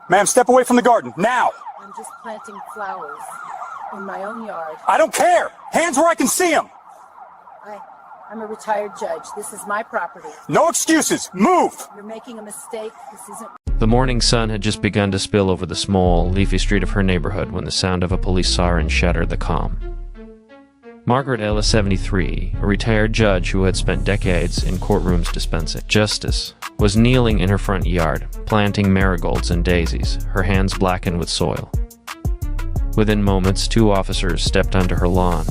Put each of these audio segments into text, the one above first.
Ma'am, step away from the garden, now! I'm just planting flowers in my own yard. I don't care! Hands where I can see them! I'm a retired judge. This is my property. No excuses! Move! You're making a mistake. This isn't... The morning sun had just begun to spill over the small, leafy street of her neighborhood when the sound of a police siren shattered the calm. Margaret Ellis, 73, a retired judge who had spent decades in courtrooms dispensing justice, was kneeling in her front yard, planting marigolds and daisies, her hands blackened with soil. Within moments, 2 officers stepped onto her lawn,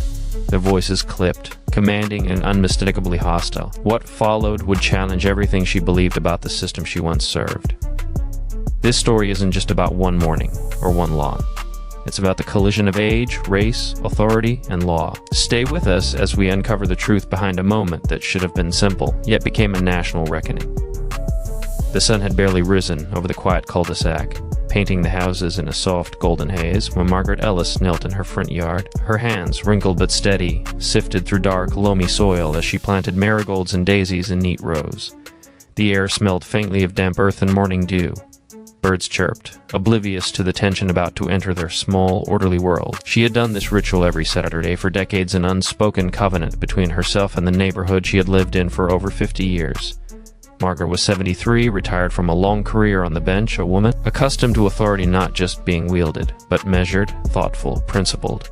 their voices clipped, commanding and unmistakably hostile. What followed would challenge everything she believed about the system she once served. This story isn't just about one morning or one lawn. It's about the collision of age, race, authority, and law. Stay with us as we uncover the truth behind a moment that should have been simple, yet became a national reckoning. The sun had barely risen over the quiet cul-de-sac, painting the houses in a soft golden haze when Margaret Ellis knelt in her front yard. Her hands, wrinkled but steady, sifted through dark, loamy soil as she planted marigolds and daisies in neat rows. The air smelled faintly of damp earth and morning dew. Birds chirped, oblivious to the tension about to enter their small, orderly world. She had done this ritual every Saturday for decades, an unspoken covenant between herself and the neighborhood she had lived in for over 50 years. Margaret was 73, retired from a long career on the bench, a woman accustomed to authority not just being wielded, but measured, thoughtful, principled.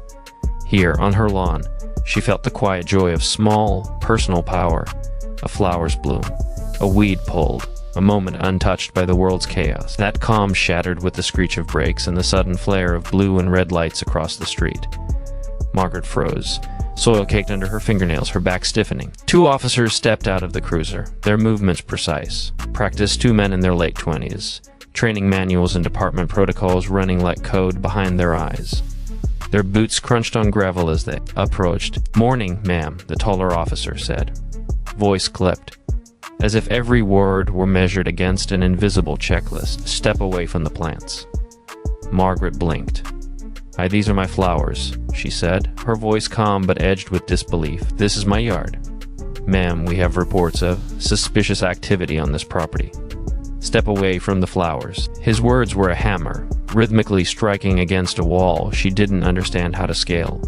Here, on her lawn, she felt the quiet joy of small, personal power. A flower's bloom, a weed pulled, a moment untouched by the world's chaos. That calm shattered with the screech of brakes and the sudden flare of blue and red lights across the street. Margaret froze, soil caked under her fingernails, her back stiffening. 2 officers stepped out of the cruiser, their movements precise. Practiced 2 men in their late 20s, training manuals and department protocols running like code behind their eyes. Their boots crunched on gravel as they approached. "Morning, ma'am," the taller officer said. Voice clipped, as if every word were measured against an invisible checklist. "Step away from the plants." Margaret blinked. "These are my flowers," she said, her voice calm but edged with disbelief. "This is my yard. Ma'am, we have reports of suspicious activity on this property. Step away from the flowers." His words were a hammer, rhythmically striking against a wall she didn't understand how to scale.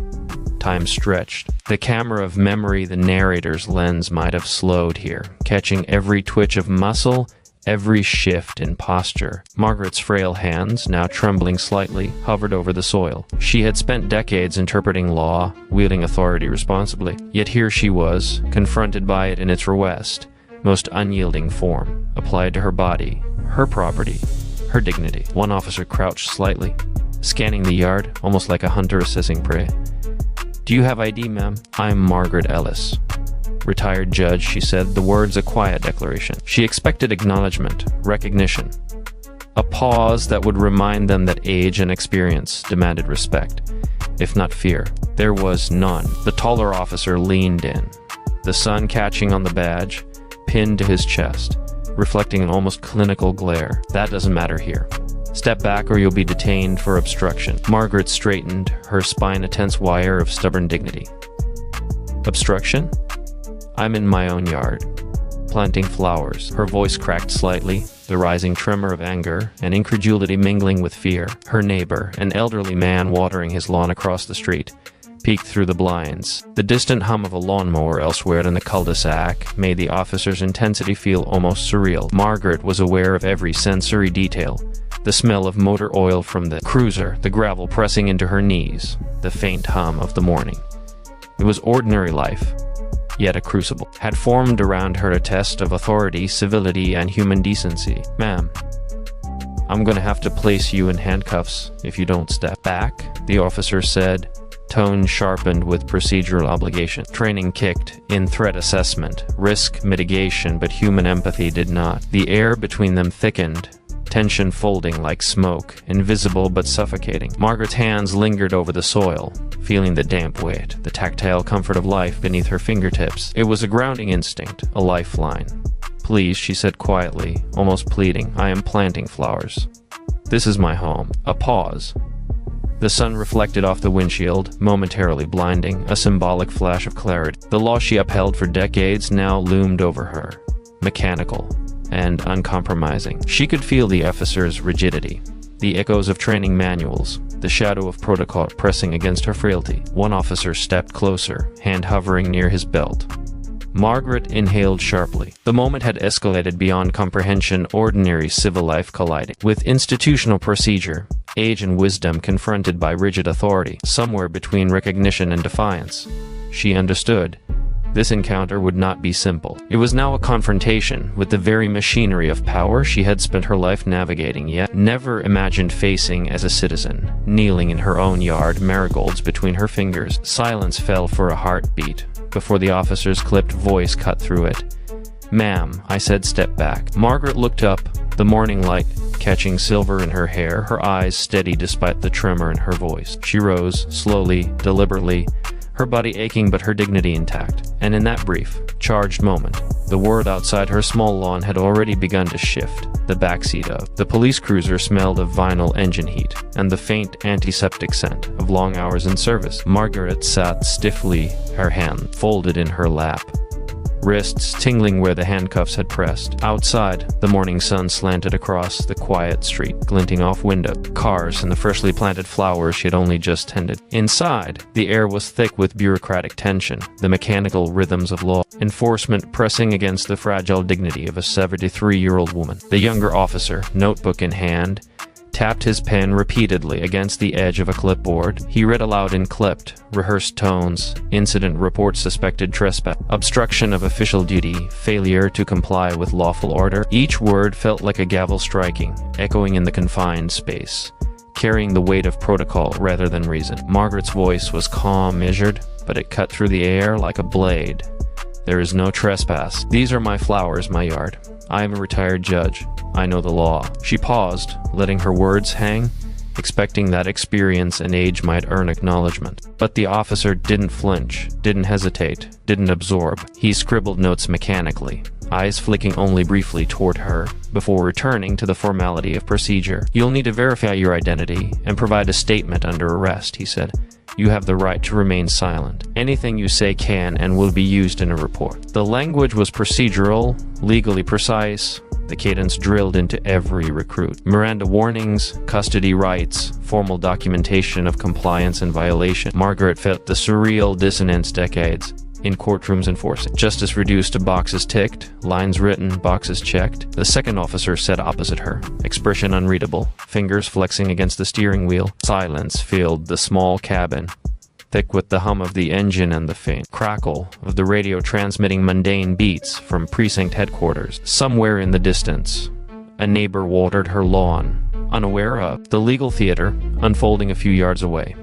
Time stretched. The camera of memory, the narrator's lens, might have slowed here, catching every twitch of muscle, every shift in posture. Margaret's frail hands, now trembling slightly, hovered over the soil. She had spent decades interpreting law, wielding authority responsibly. Yet here she was, confronted by it in its rawest, most unyielding form, applied to her body, her property, her dignity. One officer crouched slightly, scanning the yard, almost like a hunter assessing prey. "Do you have ID, ma'am?" "I'm Margaret Ellis." "Retired judge," she said, the words a quiet declaration. She expected acknowledgement, recognition. A pause that would remind them that age and experience demanded respect, if not fear. There was none. The taller officer leaned in, the sun catching on the badge, pinned to his chest, reflecting an almost clinical glare. "That doesn't matter here. Step back or you'll be detained for obstruction." Margaret straightened, her spine a tense wire of stubborn dignity. "Obstruction? I'm in my own yard, planting flowers." Her voice cracked slightly, the rising tremor of anger and incredulity mingling with fear. Her neighbor, an elderly man watering his lawn across the street, peeked through the blinds. The distant hum of a lawnmower elsewhere in the cul-de-sac made the officer's intensity feel almost surreal. Margaret was aware of every sensory detail. The smell of motor oil from the cruiser, the gravel pressing into her knees, the faint hum of the morning. It was ordinary life, yet a crucible had formed around her, a test of authority, civility, and human decency. "Ma'am, I'm gonna have to place you in handcuffs if you don't step back," the officer said, tone sharpened with procedural obligation. Training kicked in threat assessment, risk mitigation, but human empathy did not. The air between them thickened, tension folding like smoke, invisible but suffocating. Margaret's hands lingered over the soil, feeling the damp weight, the tactile comfort of life beneath her fingertips. It was a grounding instinct, a lifeline. "Please," she said quietly, almost pleading, "I am planting flowers. This is my home." A pause. The sun reflected off the windshield, momentarily blinding, a symbolic flash of clarity. The law she upheld for decades now loomed over her, mechanical and uncompromising. She could feel the officer's rigidity, The echoes of training manuals, the shadow of protocol pressing against her frailty. One officer stepped closer, hand hovering near his belt. Margaret inhaled sharply. The moment had escalated beyond comprehension, ordinary civil life colliding with institutional procedure, age and wisdom confronted by rigid authority, somewhere between recognition and defiance. She understood. This encounter would not be simple. It was now a confrontation with the very machinery of power she had spent her life navigating, yet never imagined facing as a citizen. Kneeling in her own yard, marigolds between her fingers, silence fell for a heartbeat before the officer's clipped voice cut through it. "Ma'am," I said, "step back." Margaret looked up, the morning light catching silver in her hair, her eyes steady despite the tremor in her voice. She rose, slowly, deliberately, her body aching but her dignity intact. And in that brief, charged moment, the world outside her small lawn had already begun to shift. The backseat of the police cruiser smelled of vinyl engine heat and the faint antiseptic scent of long hours in service. Margaret sat stiffly, her hand folded in her lap, wrists tingling where the handcuffs had pressed. Outside, the morning sun slanted across the quiet street, glinting off window, cars, and the freshly planted flowers she had only just tended. Inside, the air was thick with bureaucratic tension, the mechanical rhythms of law enforcement pressing against the fragile dignity of a 73-year-old woman. The younger officer, notebook in hand, tapped his pen repeatedly against the edge of a clipboard. He read aloud in clipped, rehearsed tones: incident report, suspected trespass, obstruction of official duty, failure to comply with lawful order. Each word felt like a gavel striking, echoing in the confined space, carrying the weight of protocol rather than reason. Margaret's voice was calm, measured, but it cut through the air like a blade. "There is no trespass. These are my flowers, my yard. I am a retired judge. I know the law." She paused, letting her words hang, expecting that experience and age might earn acknowledgement. But the officer didn't flinch, didn't hesitate, didn't absorb. He scribbled notes mechanically, eyes flicking only briefly toward her, before returning to the formality of procedure. "You'll need to verify your identity and provide a statement under arrest," he said. "You have the right to remain silent. Anything you say can and will be used in a report." The language was procedural, legally precise, the cadence drilled into every recruit. Miranda warnings, custody rights, formal documentation of compliance and violation. Margaret felt the surreal dissonance decades in courtrooms enforcing. Justice reduced to boxes ticked, lines written, boxes checked. The second officer sat opposite her, expression unreadable, fingers flexing against the steering wheel. Silence filled the small cabin, thick with the hum of the engine and the faint crackle of the radio transmitting mundane beats from precinct headquarters. Somewhere in the distance, a neighbor watered her lawn, unaware of the legal theater unfolding a few yards away.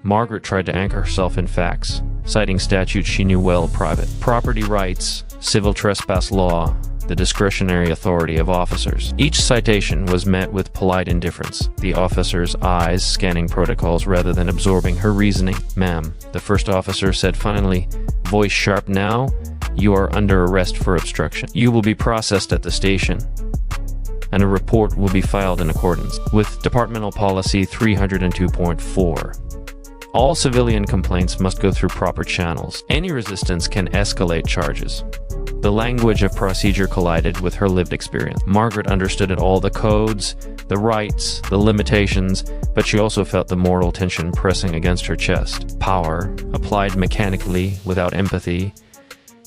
Margaret tried to anchor herself in facts, citing statutes she knew well: private property rights, civil trespass law, the discretionary authority of officers. Each citation was met with polite indifference, the officer's eyes scanning protocols rather than absorbing her reasoning. "Ma'am," the first officer said finally, voice sharp now, "you are under arrest for obstruction. You will be processed at the station, and a report will be filed in accordance with Departmental Policy 302.4. All civilian complaints must go through proper channels. Any resistance can escalate charges." The language of procedure collided with her lived experience. Margaret understood it all: the codes, the rights, the limitations, but she also felt the moral tension pressing against her chest. Power, applied mechanically without empathy,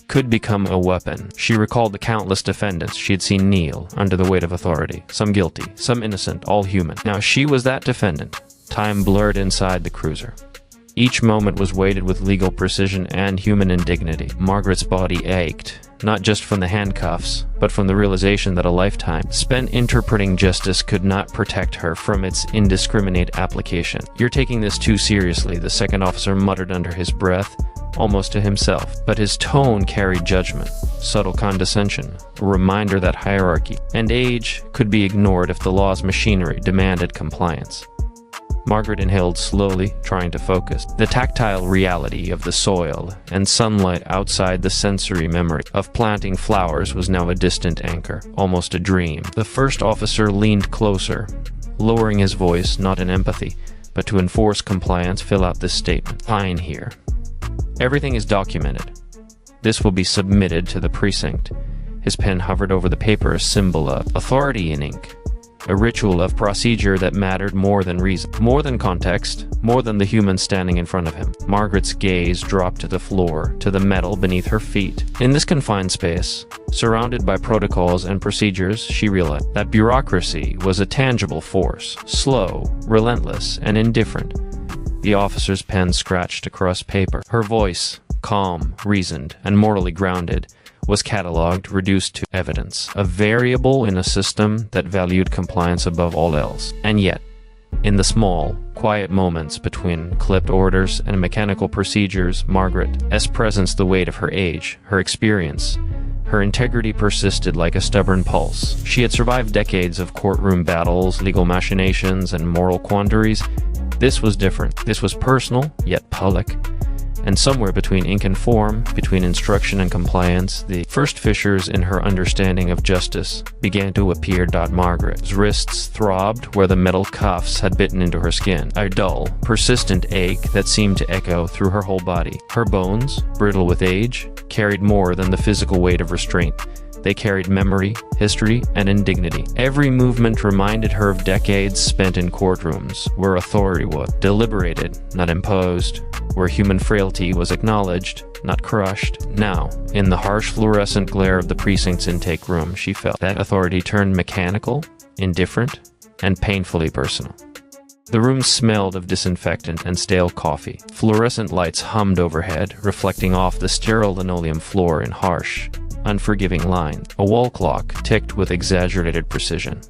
could become a weapon. She recalled the countless defendants she had seen kneel under the weight of authority, some guilty, some innocent, all human. Now she was that defendant. Time blurred inside the cruiser. Each moment was weighted with legal precision and human indignity. Margaret's body ached, not just from the handcuffs, but from the realization that a lifetime spent interpreting justice could not protect her from its indiscriminate application. "You're taking this too seriously," the second officer muttered under his breath, almost to himself. But his tone carried judgment, subtle condescension, a reminder that hierarchy and age could be ignored if the law's machinery demanded compliance. Margaret inhaled slowly, trying to focus. The tactile reality of the soil and sunlight outside the sensory memory of planting flowers was now a distant anchor, almost a dream. The first officer leaned closer, lowering his voice, not in empathy, but to enforce compliance. "Fill out this statement. Sign here. Everything is documented. This will be submitted to the precinct." His pen hovered over the paper, a symbol of authority in ink. a ritual of procedure that mattered more than reason, more than context, more than the human standing in front of him. Margaret's gaze dropped to the floor, to the metal beneath her feet. In this confined space, surrounded by protocols and procedures, she realized that bureaucracy was a tangible force, slow, relentless, and indifferent. The officer's pen scratched across paper. Her voice, calm, reasoned, and morally grounded, was catalogued, reduced to evidence, a variable in a system that valued compliance above all else. And yet, in the small, quiet moments between clipped orders and mechanical procedures, Margaret's presence, the weight of her age, her experience, her integrity persisted like a stubborn pulse. She had survived decades of courtroom battles, legal machinations, and moral quandaries. This was different. This was personal, yet public. And somewhere between ink and form, between instruction and compliance, the first fissures in her understanding of justice began to appear. Margaret's wrists throbbed where the metal cuffs had bitten into her skin, a dull, persistent ache that seemed to echo through her whole body. Her bones, brittle with age, carried more than the physical weight of restraint. They carried memory, history, and indignity. Every movement reminded her of decades spent in courtrooms, where authority was deliberated, not imposed, where human frailty was acknowledged, not crushed. Now, in the harsh fluorescent glare of the precinct's intake room, she felt that authority turned mechanical, indifferent, and painfully personal. The room smelled of disinfectant and stale coffee. Fluorescent lights hummed overhead, reflecting off the sterile linoleum floor in harsh, unforgiving lines. A wall clock ticked with exaggerated precision,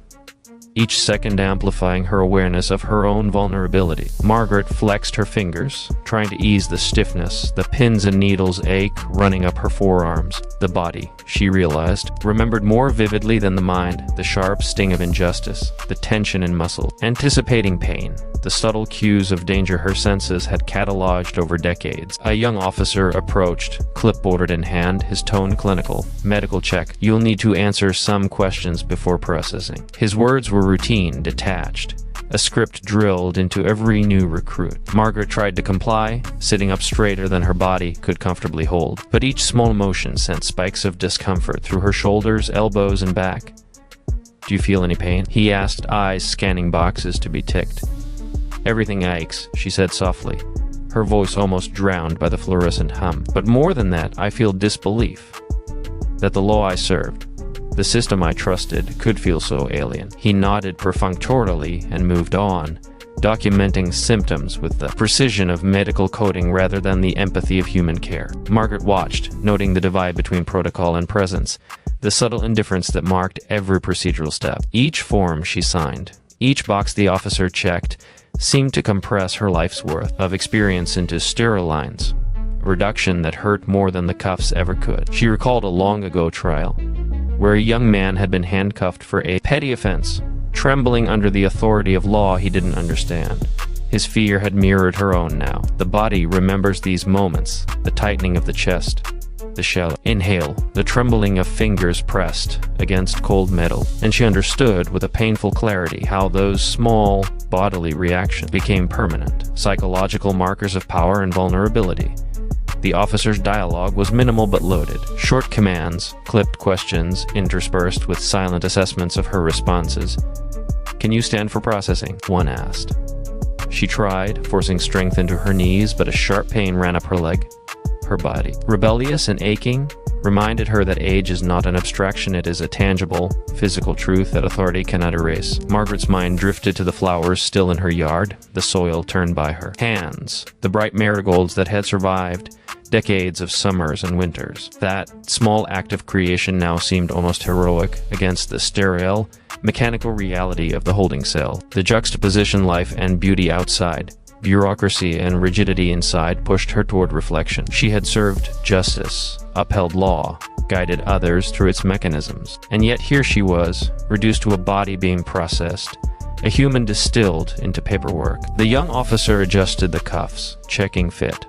each second amplifying her awareness of her own vulnerability. Margaret flexed her fingers, trying to ease the stiffness, the pins and needles ache running up her forearms. The body, she realized, remembered more vividly than the mind the sharp sting of injustice, the tension in muscle, anticipating pain, the subtle cues of danger her senses had cataloged over decades. A young officer approached, clipboard in hand, his tone clinical. Medical check. You'll need to answer some questions before processing. His words were routine, detached, a script drilled into every new recruit. Margaret tried to comply, sitting up straighter than her body could comfortably hold, but each small motion sent spikes of discomfort through her shoulders, elbows, and back. Do you feel any pain? He asked, eyes scanning boxes to be ticked. Everything aches, she said softly, her voice almost drowned by the fluorescent hum. But more than that, I feel disbelief that the law I served, the system I trusted, could feel so alien. He nodded perfunctorily and moved on, documenting symptoms with the precision of medical coding rather than the empathy of human care. Margaret watched, noting the divide between protocol and presence, the subtle indifference that marked every procedural step. Each form she signed, each box the officer checked, seemed to compress her life's worth of experience into sterile lines, a reduction that hurt more than the cuffs ever could. She recalled a long-ago trial, where a young man had been handcuffed for a petty offense, trembling under the authority of law he didn't understand. His fear had mirrored her own now. The body remembers these moments, the tightening of the chest, the shallow inhale, the trembling of fingers pressed against cold metal, and she understood with a painful clarity how those small bodily reactions became permanent, psychological markers of power and vulnerability. The officer's dialogue was minimal but loaded. Short commands, clipped questions, interspersed with silent assessments of her responses. Can you stand for processing? One asked. She tried, forcing strength into her knees, but a sharp pain ran up her leg. Her body, rebellious and aching, reminded her that age is not an abstraction, it is a tangible, physical truth that authority cannot erase. Margaret's mind drifted to the flowers still in her yard, the soil turned by her hands, the bright marigolds that had survived decades of summers and winters. That small act of creation now seemed almost heroic against the sterile, mechanical reality of the holding cell. The juxtaposition life and beauty outside, bureaucracy and rigidity inside pushed her toward reflection. She had served justice, upheld law, guided others through its mechanisms. And yet here she was, reduced to a body being processed, a human distilled into paperwork. The young officer adjusted the cuffs, checking fit,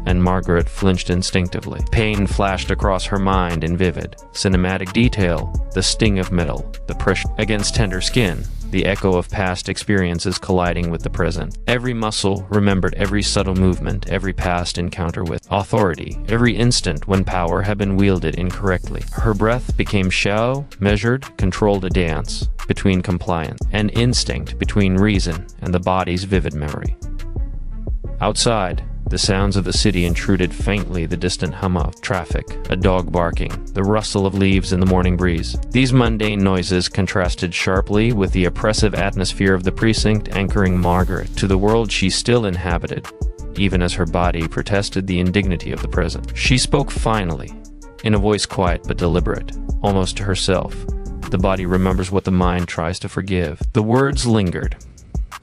and Margaret flinched instinctively. Pain flashed across her mind in vivid, cinematic detail, the sting of metal, the pressure against tender skin, the echo of past experiences colliding with the present. Every muscle remembered every subtle movement, every past encounter with authority, every instant when power had been wielded incorrectly. Her breath became shallow, measured, controlled, a dance between compliance and instinct, between reason and the body's vivid memory. Outside, the sounds of the city intruded faintly, the distant hum of traffic, a dog barking, the rustle of leaves in the morning breeze. These mundane noises contrasted sharply with the oppressive atmosphere of the precinct, anchoring Margaret to the world she still inhabited, even as her body protested the indignity of the present. She spoke finally, in a voice quiet but deliberate, almost to herself. The body remembers what the mind tries to forgive. The words lingered,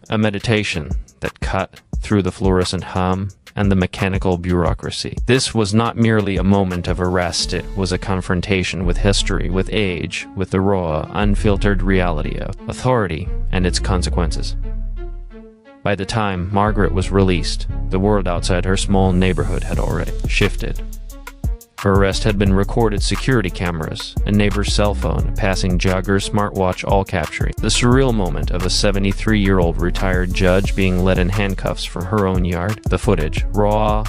a meditation that cut through the fluorescent hum and the mechanical bureaucracy. This was not merely a moment of arrest, it was a confrontation with history, with age, with the raw, unfiltered reality of authority and its consequences. By the time Margaret was released, the world outside her small neighborhood had already shifted. Her arrest had been recorded, security cameras, a neighbor's cell phone, a passing jogger's smartwatch, all capturing the surreal moment of a 73-year-old retired judge being led in handcuffs from her own yard. The footage, raw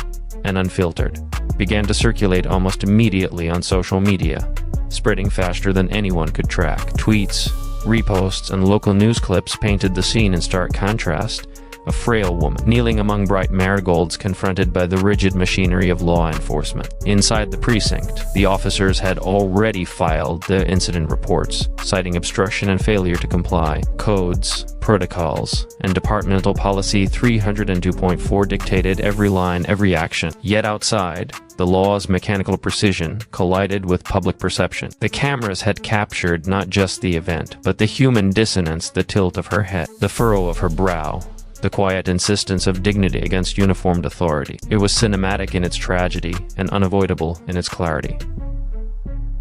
and unfiltered, began to circulate almost immediately on social media, spreading faster than anyone could track. Tweets, reposts, and local news clips painted the scene in stark contrast. A frail woman, kneeling among bright marigolds, confronted by the rigid machinery of law enforcement. Inside the precinct, the officers had already filed the incident reports, citing obstruction and failure to comply. Codes, protocols, and departmental policy 302.4 dictated every line, every action. Yet outside, the law's mechanical precision collided with public perception. The cameras had captured not just the event, but the human dissonance, the tilt of her head, the furrow of her brow, the quiet insistence of dignity against uniformed authority. It was cinematic in its tragedy and unavoidable in its clarity.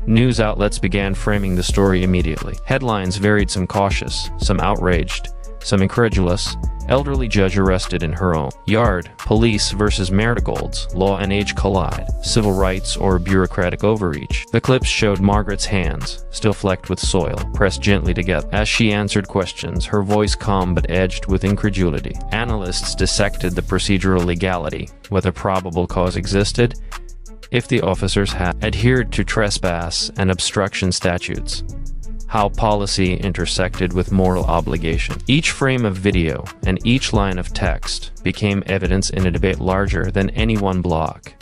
News outlets began framing the story immediately. Headlines varied, some cautious, some outraged, some incredulous. Elderly judge arrested in her own yard. Police versus marigolds. Law and age collide. Civil rights or bureaucratic overreach. The clips showed Margaret's hands, still flecked with soil, pressed gently together. As she answered questions, her voice calm but edged with incredulity. Analysts dissected the procedural legality, whether probable cause existed, if the officers had adhered to trespass and obstruction statutes, how policy intersected with moral obligation. Each frame of video and each line of text became evidence in a debate larger than any one block,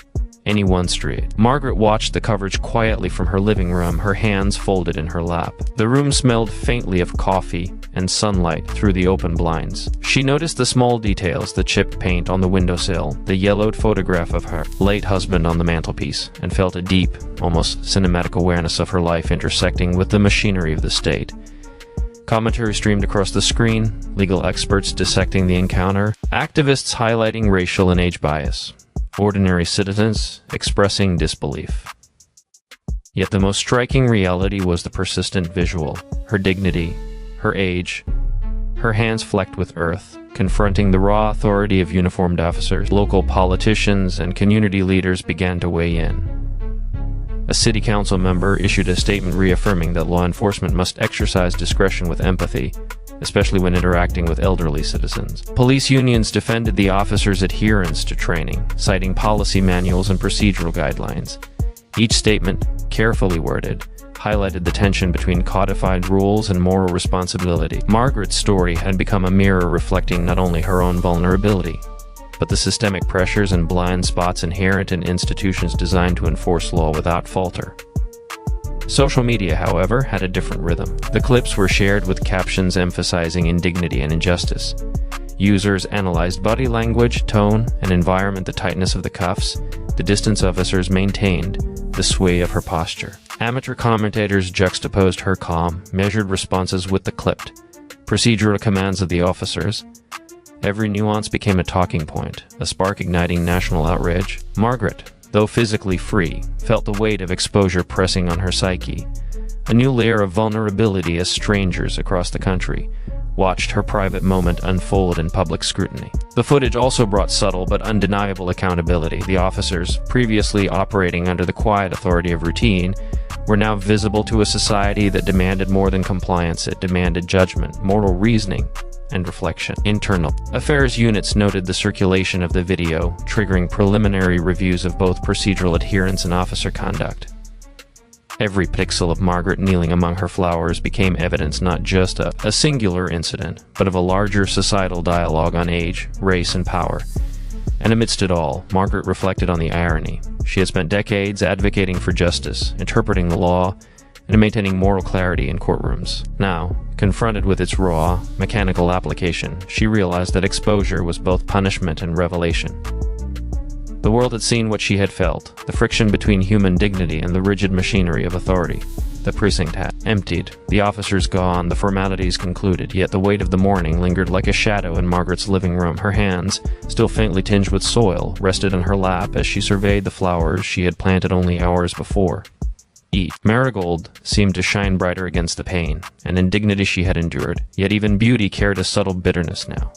any one street. Margaret watched the coverage quietly from her living room, her hands folded in her lap. The room smelled faintly of coffee and sunlight through the open blinds. She noticed the small details, the chipped paint on the windowsill, the yellowed photograph of her late husband on the mantelpiece, and felt a deep, almost cinematic awareness of her life intersecting with the machinery of the state. Commentary streamed across the screen, legal experts dissecting the encounter, activists highlighting racial and age bias, ordinary citizens expressing disbelief. Yet the most striking reality was the persistent visual, her dignity, her age, her hands flecked with earth, confronting the raw authority of uniformed officers. Local politicians and community leaders began to weigh in. A city council member issued a statement reaffirming that law enforcement must exercise discretion with empathy, especially when interacting with elderly citizens. Police unions defended the officers' adherence to training, citing policy manuals and procedural guidelines. Each statement, carefully worded, highlighted the tension between codified rules and moral responsibility. Margaret's story had become a mirror reflecting not only her own vulnerability, but the systemic pressures and blind spots inherent in institutions designed to enforce law without falter. Social media, however, had a different rhythm. The clips were shared with captions emphasizing indignity and injustice. Users analyzed body language, tone, and environment, the tightness of the cuffs, the distance officers maintained, the sway of her posture. Amateur commentators juxtaposed her calm, measured responses with the clipped, procedural commands of the officers. Every nuance became a talking point, a spark igniting national outrage. Margaret, though physically free, felt the weight of exposure pressing on her psyche, a new layer of vulnerability as strangers across the country watched her private moment unfold in public scrutiny. The footage also brought subtle but undeniable accountability. The officers, previously operating under the quiet authority of routine, were now visible to a society that demanded more than compliance. It demanded judgment, moral reasoning, and reflection. Internal Affairs units noted the circulation of the video, triggering preliminary reviews of both procedural adherence and officer conduct. Every pixel of Margaret kneeling among her flowers became evidence not just of a singular incident, but of a larger societal dialogue on age, race, and power. And amidst it all, Margaret reflected on the irony. She had spent decades advocating for justice, interpreting the law, and maintaining moral clarity in courtrooms. Now, confronted with its raw, mechanical application, she realized that exposure was both punishment and revelation. The world had seen what she had felt, the friction between human dignity and the rigid machinery of authority. The precinct had emptied, the officers gone, the formalities concluded, yet the weight of the morning lingered like a shadow in Margaret's living room. Her hands, still faintly tinged with soil, rested on her lap as she surveyed the flowers she had planted only hours before. Each marigold seemed to shine brighter against the pain and indignity she had endured, yet even beauty carried a subtle bitterness now.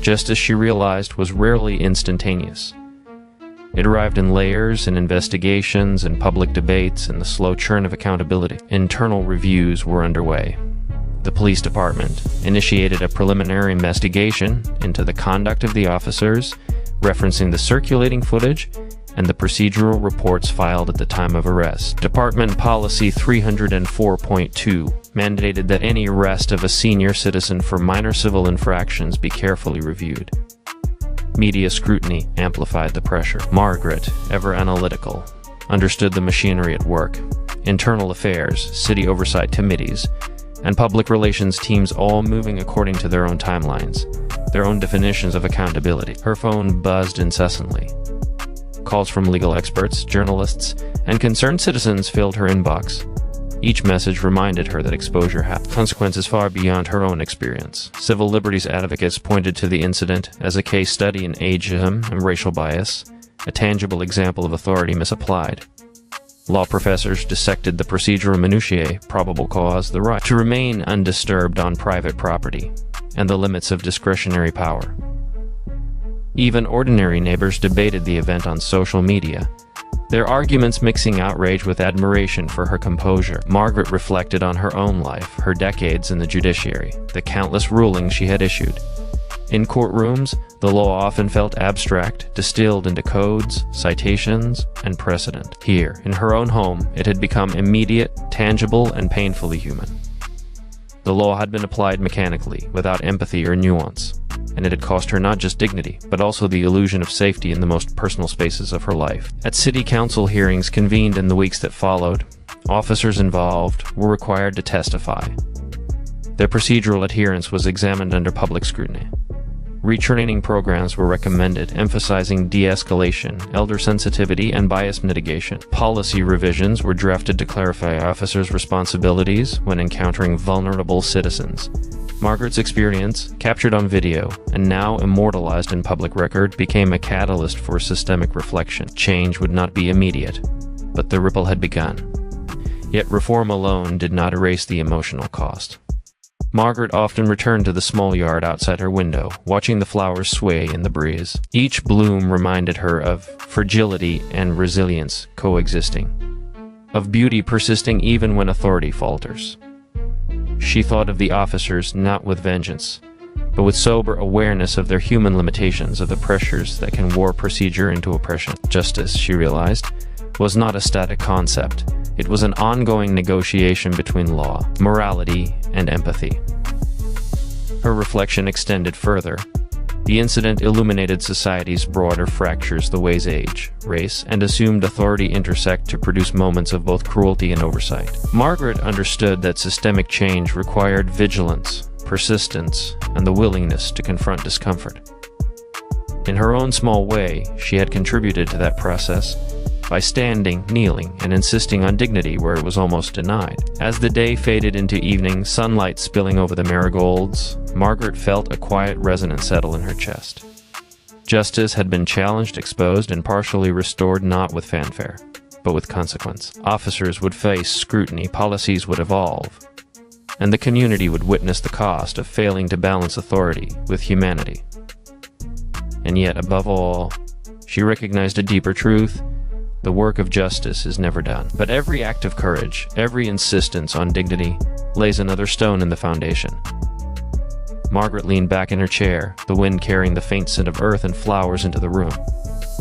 Justice, she realized, was rarely instantaneous. It arrived in layers, in investigations, in public debates, and the slow churn of accountability. Internal reviews were underway. The police department initiated a preliminary investigation into the conduct of the officers, referencing the circulating footage and the procedural reports filed at the time of arrest. Department Policy 304.2 mandated that any arrest of a senior citizen for minor civil infractions be carefully reviewed. Media scrutiny amplified the pressure. Margaret, ever analytical, understood the machinery at work. Internal affairs, city oversight committees, and public relations teams all moving according to their own timelines, their own definitions of accountability. Her phone buzzed incessantly. Calls from legal experts, journalists, and concerned citizens filled her inbox. Each message reminded her that exposure had consequences far beyond her own experience. Civil liberties advocates pointed to the incident as a case study in ageism and racial bias, a tangible example of authority misapplied. Law professors dissected the procedural minutiae, probable cause, the right to remain undisturbed on private property, and the limits of discretionary power. Even ordinary neighbors debated the event on social media, their arguments mixing outrage with admiration for her composure. Margaret reflected on her own life, her decades in the judiciary, the countless rulings she had issued. In courtrooms, the law often felt abstract, distilled into codes, citations, and precedent. Here, in her own home, it had become immediate, tangible, and painfully human. The law had been applied mechanically, without empathy or nuance, and it had cost her not just dignity, but also the illusion of safety in the most personal spaces of her life. At city council hearings convened in the weeks that followed, officers involved were required to testify. Their procedural adherence was examined under public scrutiny. Retraining programs were recommended, emphasizing de-escalation, elder sensitivity, and bias mitigation. Policy revisions were drafted to clarify officers' responsibilities when encountering vulnerable citizens. Margaret's experience, captured on video and now immortalized in public record, became a catalyst for systemic reflection. Change would not be immediate, but the ripple had begun. Yet reform alone did not erase the emotional cost. Margaret often returned to the small yard outside her window, watching the flowers sway in the breeze. Each bloom reminded her of fragility and resilience coexisting, of beauty persisting even when authority falters. She thought of the officers not with vengeance, but with sober awareness of their human limitations, of the pressures that can warp procedure into oppression. Justice, she realized, was not a static concept. It was an ongoing negotiation between law, morality, and empathy. Her reflection extended further. The incident illuminated society's broader fractures, the ways age, race, and assumed authority intersect to produce moments of both cruelty and oversight. Margaret understood that systemic change required vigilance, persistence, and the willingness to confront discomfort. In her own small way, she had contributed to that process by standing, kneeling, and insisting on dignity where it was almost denied. As the day faded into evening, sunlight spilling over the marigolds, Margaret felt a quiet resonance settle in her chest. Justice had been challenged, exposed, and partially restored not with fanfare, but with consequence. Officers would face scrutiny, policies would evolve. and the community would witness the cost of failing to balance authority with humanity. And yet, above all, she recognized a deeper truth: the work of justice is never done. But every act of courage, every insistence on dignity, lays another stone in the foundation. Margaret leaned back in her chair, the wind carrying the faint scent of earth and flowers into the room.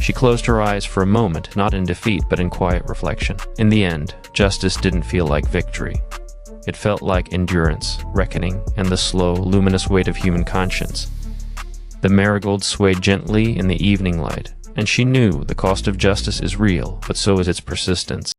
She closed her eyes for a moment, not in defeat, but in quiet reflection. In the end, justice didn't feel like victory. It felt like endurance, reckoning, and the slow, luminous weight of human conscience. The marigold swayed gently in the evening light, and she knew the cost of justice is real, but so is its persistence.